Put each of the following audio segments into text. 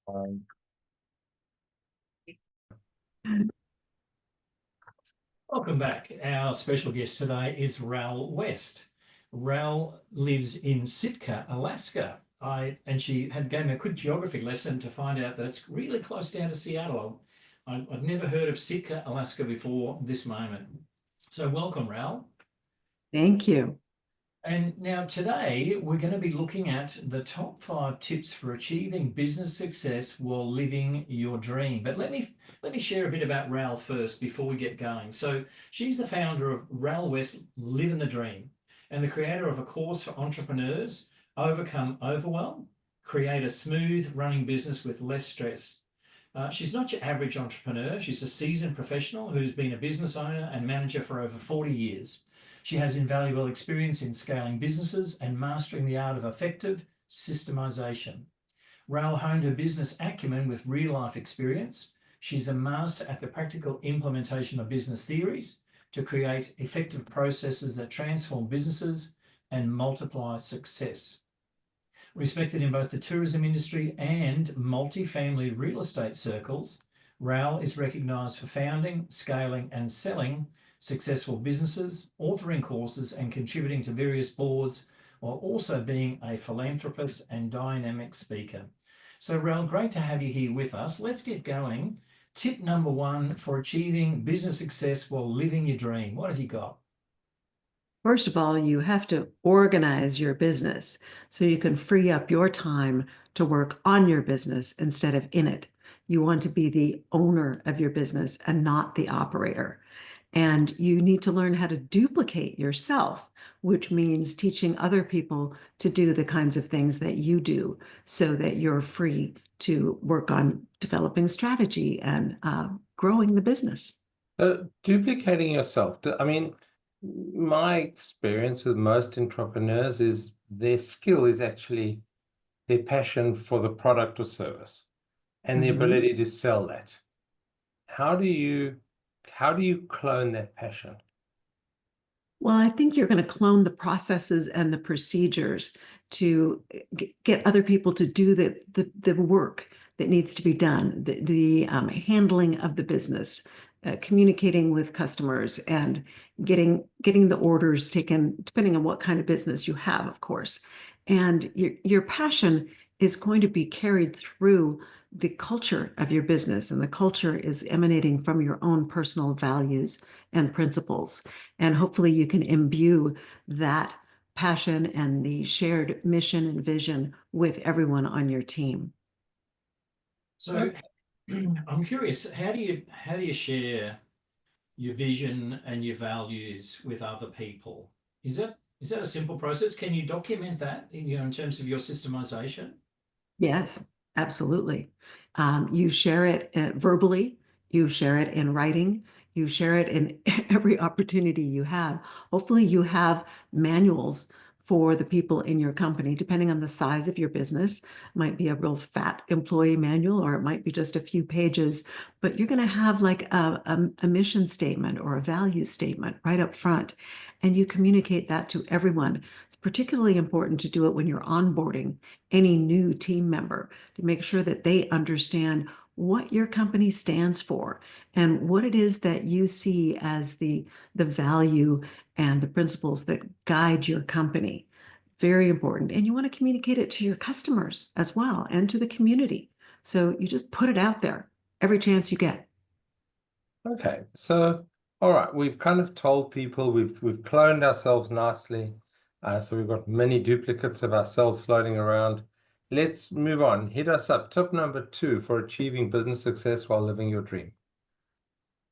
Um, Welcome back. Our special guest today is Ral West. Ral lives in Sitka, Alaska. And she gave me a quick geography lesson to find out that it's really close down to Seattle. I'd never heard of Sitka, Alaska before this moment. So welcome, Ral. Thank you. And now today we're going to be looking at the top 5 tips for achieving business success while living your dream. But let me share a bit about Ral first before we get going. So she's the founder of Ral West Living the Dream and the creator of a course for entrepreneurs, Overcome Overwhelm, create a smooth running business with less stress. She's not your average entrepreneur. She's a seasoned professional who's been a business owner and manager for over 40 years. She has invaluable experience in scaling businesses and mastering the art of effective systemization. Ral honed her business acumen with real-life experience. She's a master at the practical implementation of business theories to create effective processes that transform businesses and multiply success. Respected in both the tourism industry and multifamily real estate circles, Ral is recognised for founding, scaling and selling successful businesses, authoring courses and contributing to various boards, while also being a philanthropist and dynamic speaker. So Ral, great to have you here with us. Let's get going. Tip number 1 for achieving business success while living your dream. What have you got? First of all, you have to organize your business so you can free up your time to work on your business instead of in it. You want to be the owner of your business and not the operator. And you need to learn how to duplicate yourself, which means teaching other people to do the kinds of things that you do so that you're free to work on developing strategy and growing the business. Duplicating yourself. I mean, my experience with most entrepreneurs is their skill is actually their passion for the product or service and the ability to sell that. How do you clone that passion? Well, I think you're going to clone the processes and the procedures to get other people to do the work that needs to be done, the handling of the business, communicating with customers, and getting the orders taken, depending on what kind of business you have, of course. And your passion is going to be carried through the culture of your business, and the culture is emanating from your own personal values and principles. And hopefully you can imbue that passion and the shared mission and vision with everyone on your team. So I'm curious, how do you share your vision and your values with other people? Is that a simple process? Can you document that in terms of your systemization? Yes, absolutely. You share it verbally, you share it in writing, you share it in every opportunity you have. Hopefully you have manuals for the people in your company, depending on the size of your business. It might be a real fat employee manual, or it might be just a few pages, but you're going to have like a mission statement or a value statement right up front. And you communicate that to everyone. It's particularly important to do it when you're onboarding any new team member, to make sure that they understand what your company stands for and what it is that you see as the value and the principles that guide your company. Very important. And you want to communicate it to your customers as well and to the community. So you just put it out there every chance you get. Okay, so all right, we've kind of told people we've cloned ourselves nicely. So we've got many duplicates of ourselves floating around. Let's move on. Hit us up. Tip number 2 for achieving business success while living your dream.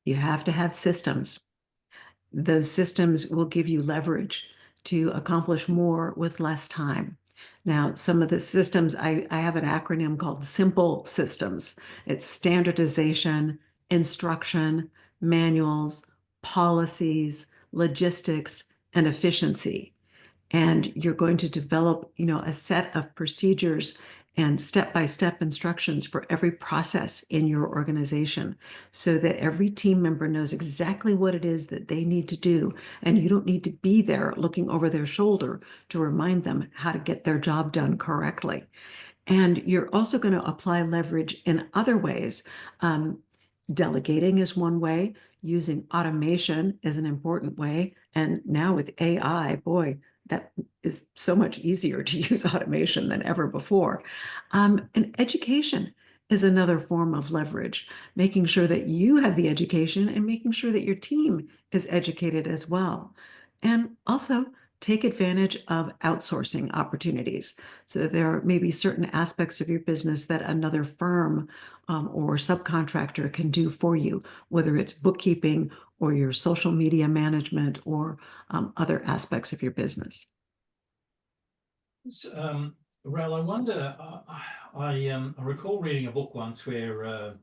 You have to have systems. Those systems will give you leverage to accomplish more with less time. Now, some of the systems, I have an acronym called SIMPLE systems. It's standardization, instruction, manuals, policies, logistics, and efficiency. And you're going to develop, a set of procedures and step-by-step instructions for every process in your organization so that every team member knows exactly what it is that they need to do. And you don't need to be there looking over their shoulder to remind them how to get their job done correctly. And you're also going to apply leverage in other ways. Delegating is one way. Using automation is an important way. And now with AI, boy, that is so much easier to use automation than ever before. And education is another form of leverage, making sure that you have the education and making sure that your team is educated as well. And also take advantage of outsourcing opportunities. So there are maybe certain aspects of your business that another firm or subcontractor can do for you, whether it's bookkeeping or your social media management or other aspects of your business. Ral, I wonder, I recall reading a book once where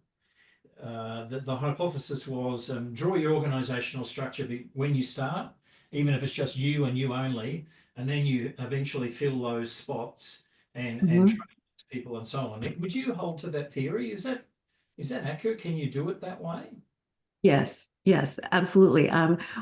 the hypothesis was draw your organizational structure when you start, even if it's just you and you only, and then you eventually fill those spots and train people and so on. Would you hold to that theory? Is that accurate? Can you do it that way? Yes, yes, absolutely.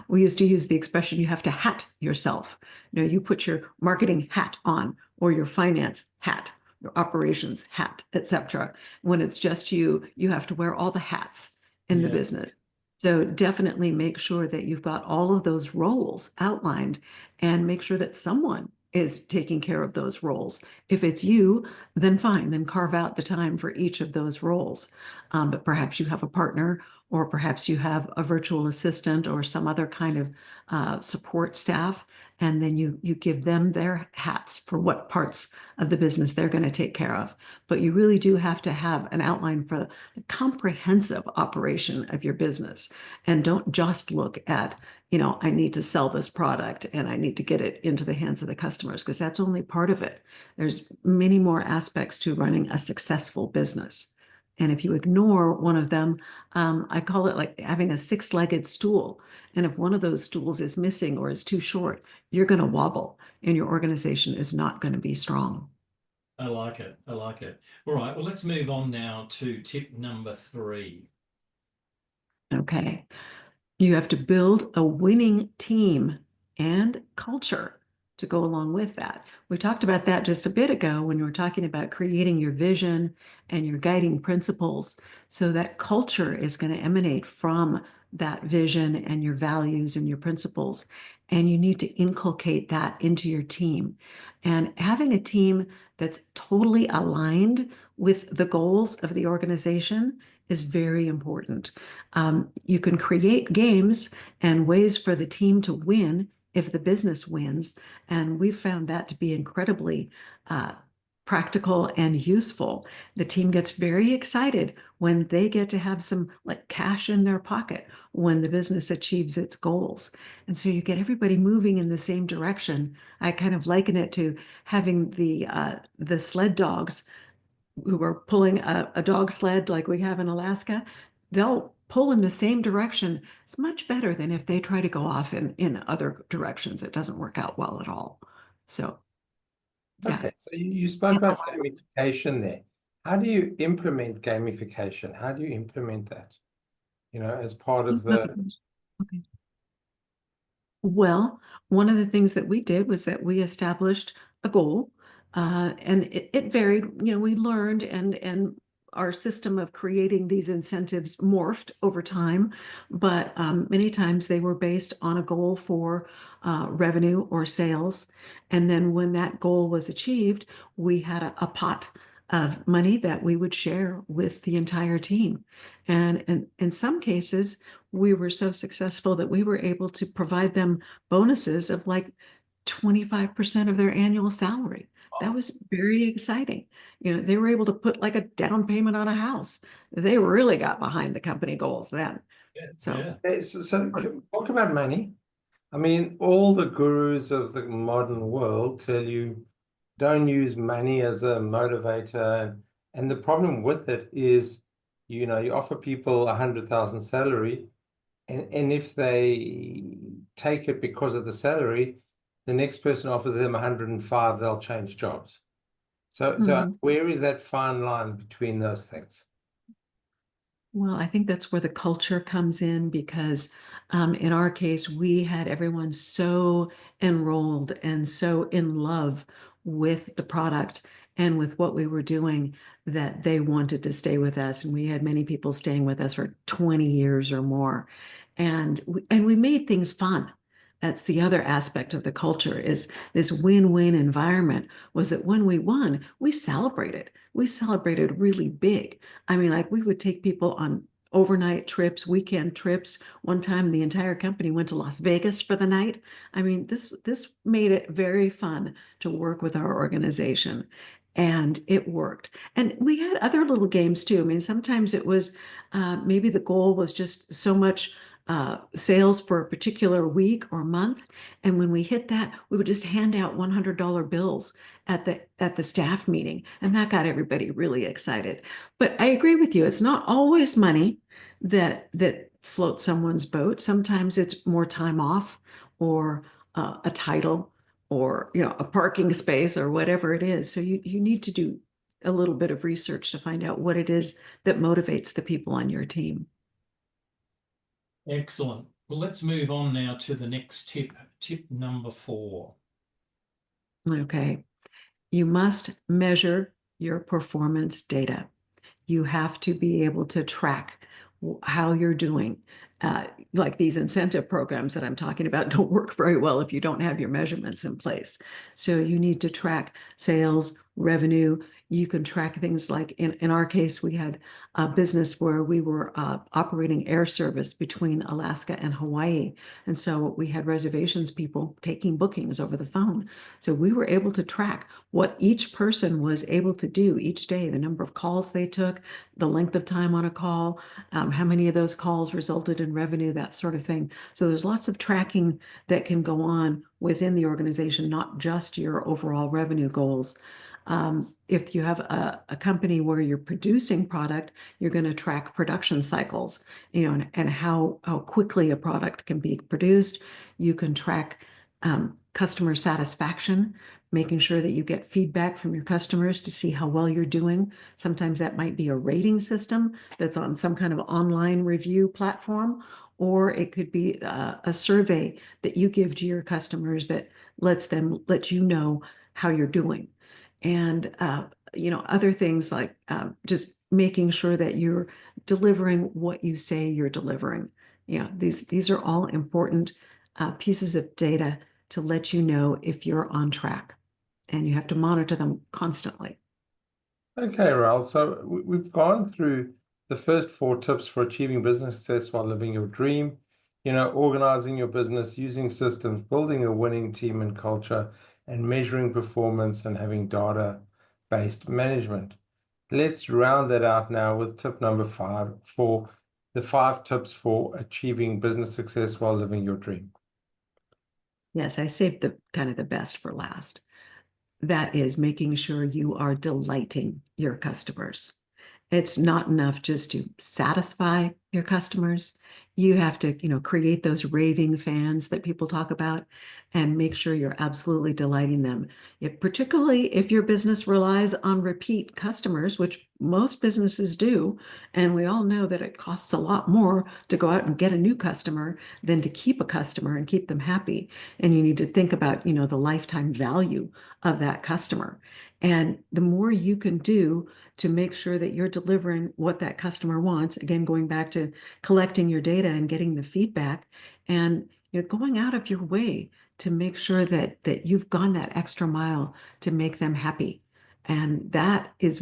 We used to use the expression, you have to hat yourself. You put your marketing hat on or your finance hat, your operations hat, etc. When it's just you, you have to wear all the hats in the Yeah. business. So definitely make sure that you've got all of those roles outlined and make sure that someone is taking care of those roles. If it's you, then fine, then carve out the time for each of those roles. But perhaps you have a partner or perhaps you have a virtual assistant or some other kind of support staff, and then you give them their hats for what parts of the business they're going to take care of. But you really do have to have an outline for the comprehensive operation of your business, and don't just look at, I need to sell this product and I need to get it into the hands of the customers, because that's only part of it. There's many more aspects to running a successful business. And if you ignore one of them, I call it like having a six-legged stool. And if one of those stools is missing or is too short, you're going to wobble and your organization is not going to be strong. I like it. I like it. All right. Well, let's move on now to tip number 3. Okay. You have to build a winning team and culture to go along with that. We talked about that just a bit ago when we were talking about creating your vision and your guiding principles. So that culture is going to emanate from that vision and your values and your principles. And you need to inculcate that into your team. And having a team that's totally aligned with the goals of the organization is very important. You can create games and ways for the team to win if the business wins. And we've found that to be incredibly practical and useful. The team gets very excited when they get to have some like cash in their pocket when the business achieves its goals. And so you get everybody moving in the same direction. I kind of liken it to having the sled dogs who are pulling a dog sled like we have in Alaska. They'll pull in the same direction. It's much better than if they try to go off in other directions. It doesn't work out well at all. So, yeah. Okay, so you spoke about gamification there. How do you implement gamification? How do you implement that, as part of the... Okay. Well, one of the things that we did was that we established a goal, and it varied. We learned, and our system of creating these incentives morphed over time, but many times they were based on a goal for revenue or sales. And then when that goal was achieved, we had a pot of money that we would share with the entire team. And in some cases, we were so successful that we were able to provide them bonuses of like 25% of their annual salary. That was very exciting. They were able to put like a down payment on a house. They really got behind the company goals then. Yeah. So, Yeah. Okay, so talk about money. I mean, all the gurus of the modern world tell you don't use money as a motivator. And the problem with it is, you offer people 100,000 salary, and if they take it because of the salary, the next person offers them 105, they'll change jobs. So where is that fine line between those things? Well, I think that's where the culture comes in because in our case, we had everyone so enrolled and so in love with the product. and with what we were doing, that they wanted to stay with us. And we had many people staying with us for 20 years or more. And we made things fun. That's the other aspect of the culture, is this win-win environment, was that when we won, we celebrated. We celebrated really big. I mean, like, we would take people on overnight trips, weekend trips. One time the entire company went to Las Vegas for the night. I mean, this made it very fun to work with our organization. And it worked. And we had other little games too. I mean, sometimes it was maybe the goal was just so much sales for a particular week or month. And when we hit that, we would just hand out $100 bills at the staff meeting. And that got everybody really excited. But I agree with you. It's not always money that floats someone's boat. Sometimes it's more time off, or a title, or a parking space, or whatever it is. So you need to do a little bit of research to find out what it is that motivates the people on your team. Excellent. Well, let's move on now to the next tip, tip number 4. Okay. You must measure your performance data. You have to be able to track how you're doing. Like these incentive programs that I'm talking about don't work very well if you don't have your measurements in place. So you need to track sales, revenue. You can track things like, in our case, we had a business where we were operating air service between Alaska and Hawaii. And so we had reservations people taking bookings over the phone. So we were able to track what each person was able to do each day, the number of calls they took, the length of time on a call, how many of those calls resulted in revenue, that sort of thing. So there's lots of tracking that can go on within the organization, not just your overall revenue goals. If you have a company where you're producing product, you're going to track production cycles, and how quickly a product can be produced. You can track customer satisfaction, making sure that you get feedback from your customers to see how well you're doing. Sometimes that might be a rating system that's on some kind of online review platform, or it could be a survey that you give to your customers that let you know how you're doing. And other things like just making sure that you're delivering what you say you're delivering. These are all important pieces of data to let you know if you're on track, and you have to monitor them constantly. Okay, Ral. So we've gone through the first 4 tips for achieving business success while living your dream. Organizing your business, using systems, building a winning team and culture, and measuring performance, and having data-based management. Let's round that out now with tip number 5 for the 5 tips for achieving business success while living your dream. Yes, I saved the best for last. That is making sure you are delighting your customers. It's not enough just to satisfy your customers. You have to, create those raving fans that people talk about, and make sure you're absolutely delighting them. Particularly if your business relies on repeat customers, which most businesses do, and we all know that it costs a lot more to go out and get a new customer than to keep a customer and keep them happy. And you need to think about, the lifetime value of that customer. And the more you can do to make sure that you're delivering what that customer wants, again, going back to collecting your data and getting the feedback, and going out of your way to make sure that you've gone that extra mile to make them happy. And that is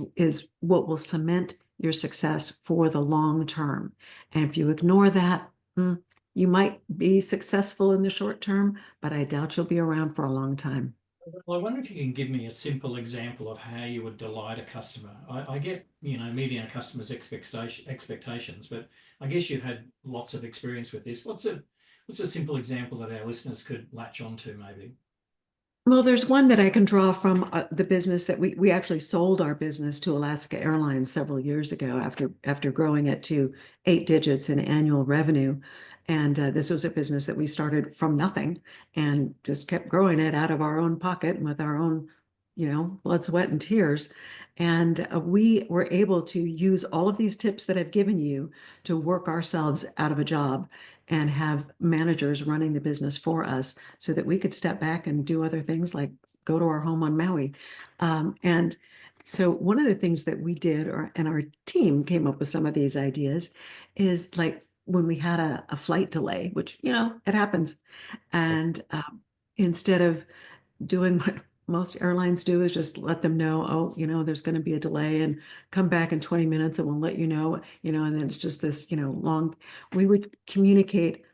what will cement your success for the long term. And if you ignore that, you might be successful in the short term, but I doubt you'll be around for a long time. Well, I wonder if you can give me a simple example of how you would delight a customer. I get, meeting a customer's expectations, but I guess you've had lots of experience with this. What's a simple example that our listeners could latch onto, maybe? Well, there's one that I can draw from the business that we actually sold our business to Alaska Airlines several years ago after growing it to 8 digits in annual revenue. And this was a business that we started from nothing and just kept growing it out of our own pocket and with our own, blood, sweat, and tears. And we were able to use all of these tips that I've given you to work ourselves out of a job and have managers running the business for us so that we could step back and do other things like go to our home on Maui. And So one of the things that we did, and our team came up with some of these ideas, is like when we had a flight delay, which, it happens. And instead of doing what most airlines do is just let them know, oh, there's going to be a delay and come back in 20 minutes and we'll let and then it's just this, long, we would communicate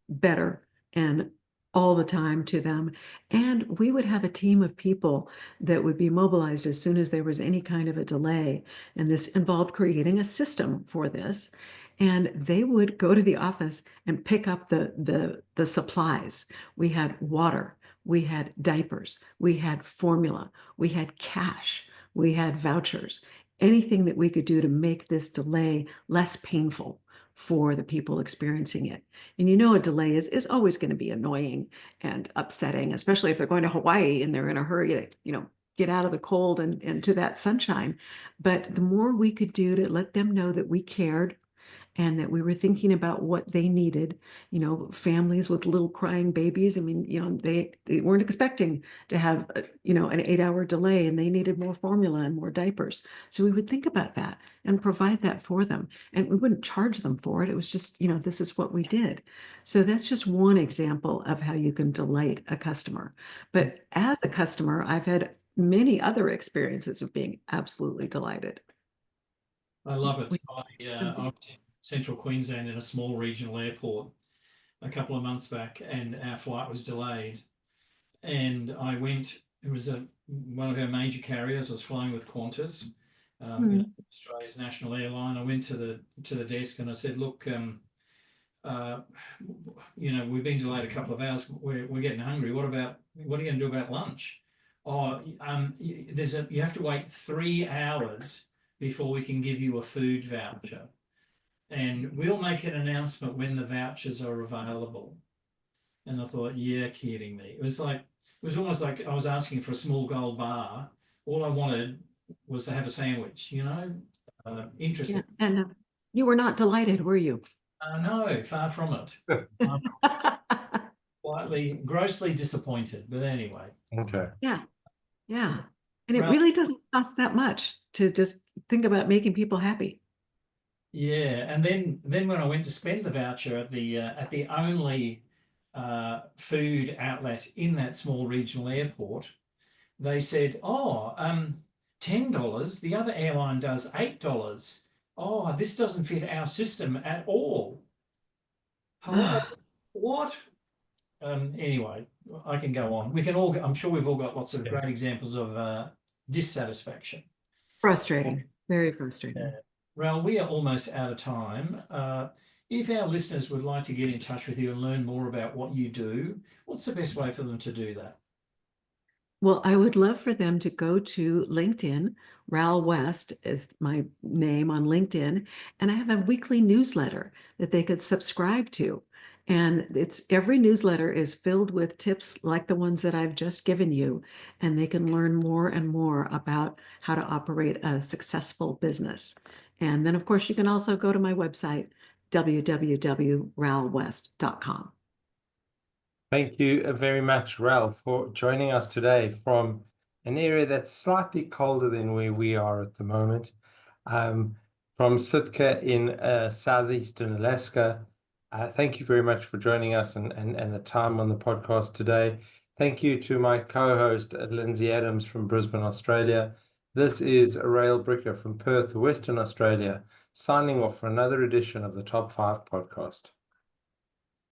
better and all the time to them. And we would have a team of people that would be mobilized as soon as there was any kind of a delay. And this involved creating a system for this. And they would go to the office and pick up the supplies. We had water, we had diapers, we had formula, we had cash, we had vouchers, anything that we could do to make this delay less painful for the people experiencing it. And a delay is always going to be annoying and upsetting, especially if they're going to Hawaii and they're in a hurry to, get out of the cold and to that sunshine. But the more we could do to let them know that we cared and that we were thinking about what they needed, families with little crying babies. I mean, they weren't expecting to have, an 8-hour delay and they needed more formula and more diapers. So we would think about that and provide that for them. And we wouldn't charge them for it. It was just, this is what we did. So that's just one example of how you can delight a customer. But as a customer, I've had many other experiences of being absolutely delighted. I love it. I was in central Queensland in a small regional airport a couple of months back, and our flight was delayed. And I went. It was one of our major carriers. I was flying with Qantas, Australia's national airline. I went to the desk and I said, "Look, we've been delayed a couple of hours. We're getting hungry. What are you going to do about lunch? Oh, you have to wait 3 hours before we can give you a food voucher, and we'll make an announcement when the vouchers are available." And I thought, "Yeah, kidding me." It was almost like I was asking for a small gold bar. All I wanted was to have a sandwich. Interesting. Yeah. And you were not delighted, were you? No, far from it. Slightly, grossly disappointed, but anyway. Okay. Yeah. Yeah. And it Well, really doesn't cost that much to just think about making people happy. yeah, and then when I went to spend the voucher at the only food outlet in that small regional airport, they said, "Oh, $10. The other airline does $8. Oh, this doesn't fit our system at all." Hello, what? Anyway, I can go on. We can all. I'm sure we've all got lots of great examples of dissatisfaction. Frustrating. Very frustrating. Ral, we are almost out of time. If our listeners would like to get in touch with you and learn more about what you do, what's the best way for them to do that? Well, I would love for them to go to LinkedIn. Ral West is my name on LinkedIn. And I have a weekly newsletter that they could subscribe to. And every newsletter is filled with tips like the ones that I've just given you. And they can learn more and more about how to operate a successful business. And then, of course, you can also go to my website, www.ralwest.com. Thank you very much, Ral, for joining us today from an area that's slightly colder than where we are at the moment, from Sitka in southeastern Alaska. Thank you very much for joining us and the time on the podcast today. Thank you to my co-host, Lindsay Adams from Brisbane, Australia. This is Rail Bricker from Perth, Western Australia, signing off for another edition of the Top 5 podcast.